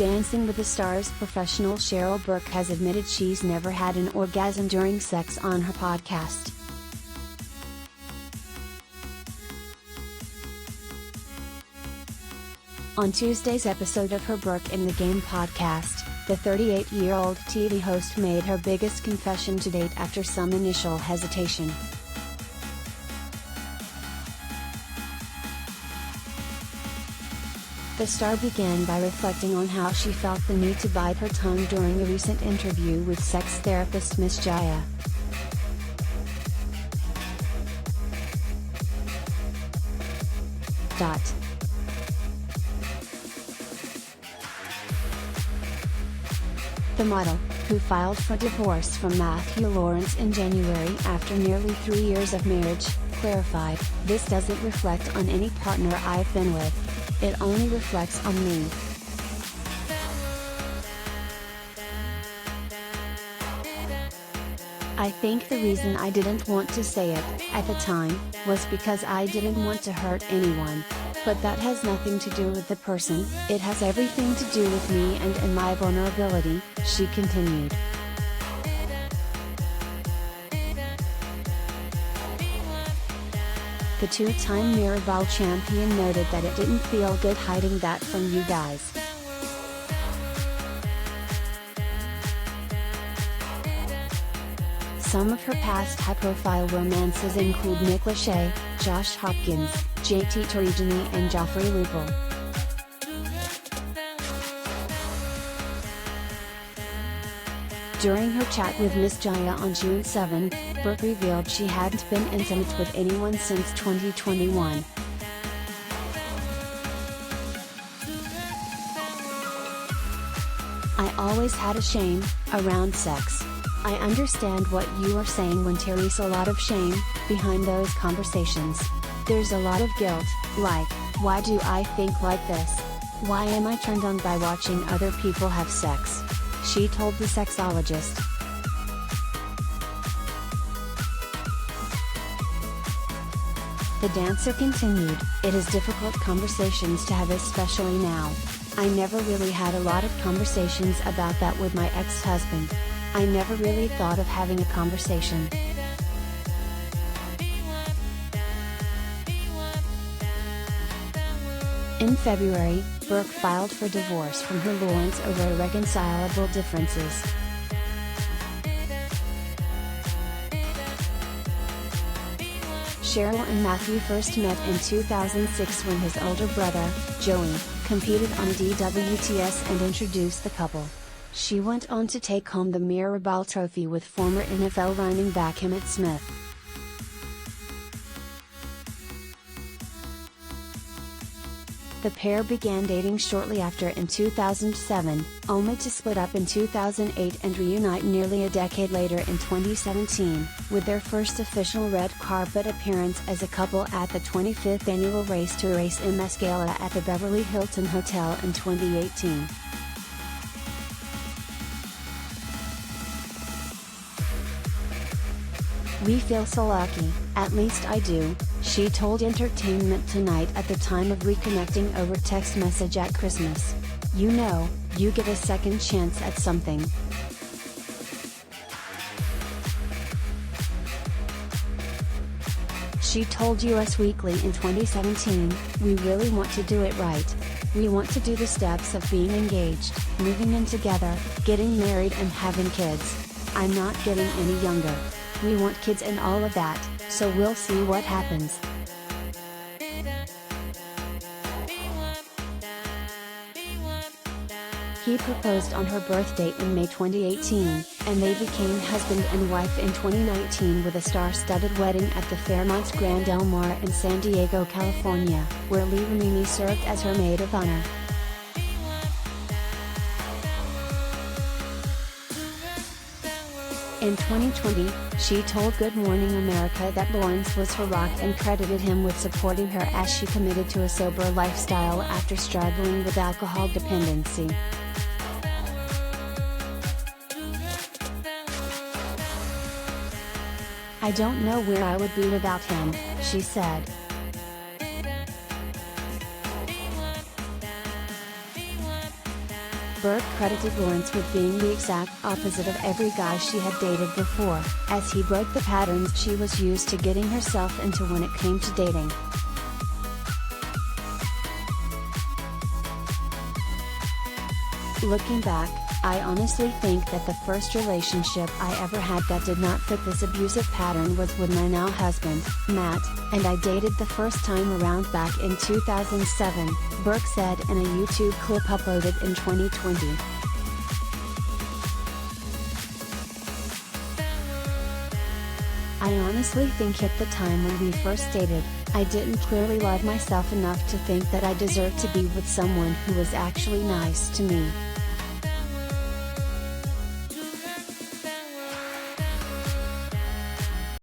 Dancing with the Stars professional Cheryl Burke has admitted she's never had an orgasm during sex on her podcast. On Tuesday's episode of her Burke In The Game podcast, the 38-year-old TV host made her biggest confession to date after some initial hesitation. The star began by reflecting on how she felt the need to bite her tongue during a recent interview with sex therapist Miss Jaiya. The model, who filed for divorce from Matthew Lawrence in January after nearly 3 years of marriage, clarified, "This doesn't reflect on any partner I've been with. It only reflects on me." "I think the reason I didn't want to say it, at the time, was because I didn't want to hurt anyone. But that has nothing to do with the person, it has everything to do with me and my vulnerability," she continued. The two-time Mirrorball champion noted that it didn't feel good hiding that from you guys. Some of her past high-profile romances include Nick Lachey, Josh Hopkins, JT Torigini and Joffrey Lupul. During her chat with Miss Jaiya on June 7, Burke revealed she hadn't been intimate with anyone since 2021. "I always had a shame around sex. I understand what you are saying when there's a lot of shame behind those conversations. There's a lot of guilt, like, why do I think like this? Why am I turned on by watching other people have sex?" she told the sexologist. The dancer continued, "It is difficult conversations to have, especially now. I never really had a lot of conversations about that with my ex-husband. I never really thought of having a conversation." In February, Burke filed for divorce from her Lawrence over irreconcilable differences. Cheryl and Matthew first met in 2006 when his older brother, Joey, competed on DWTS and introduced the couple. She went on to take home the Mirrorball trophy with former NFL running back Emmitt Smith. The pair began dating shortly after in 2007, only to split up in 2008 and reunite nearly a decade later in 2017, with their first official red carpet appearance as a couple at the 25th annual Race to Race MS Gala at the Beverly Hilton Hotel in 2018. "We feel so lucky, at least I do," she told Entertainment Tonight at the time of reconnecting over text message at Christmas. "You know, you get a second chance at something." She told Us Weekly in 2017, "We really want to do it right. We want to do the steps of being engaged, moving in together, getting married and having kids. I'm not getting any younger. We want kids and all of that, so we'll see what happens." He proposed on her birthday in May 2018, and they became husband and wife in 2019 with a star-studded wedding at the Fairmont Grand Del Mar in San Diego, California, where Lee Remini served as her maid of honor. In 2020, she told Good Morning America that Lawrence was her rock and credited him with supporting her as she committed to a sober lifestyle after struggling with alcohol dependency. "I don't know where I would be without him," she said. Burke credited Lawrence with being the exact opposite of every guy she had dated before, as he broke the patterns she was used to getting herself into when it came to dating. Looking back, I honestly think that the first relationship I ever had that did not fit this abusive pattern was with my now husband, Matt, and I dated the first time around back in 2007, Burke said in a YouTube clip uploaded in 2020. I honestly think at the time when we first dated, I didn't clearly love myself enough to think that I deserved to be with someone who was actually nice to me.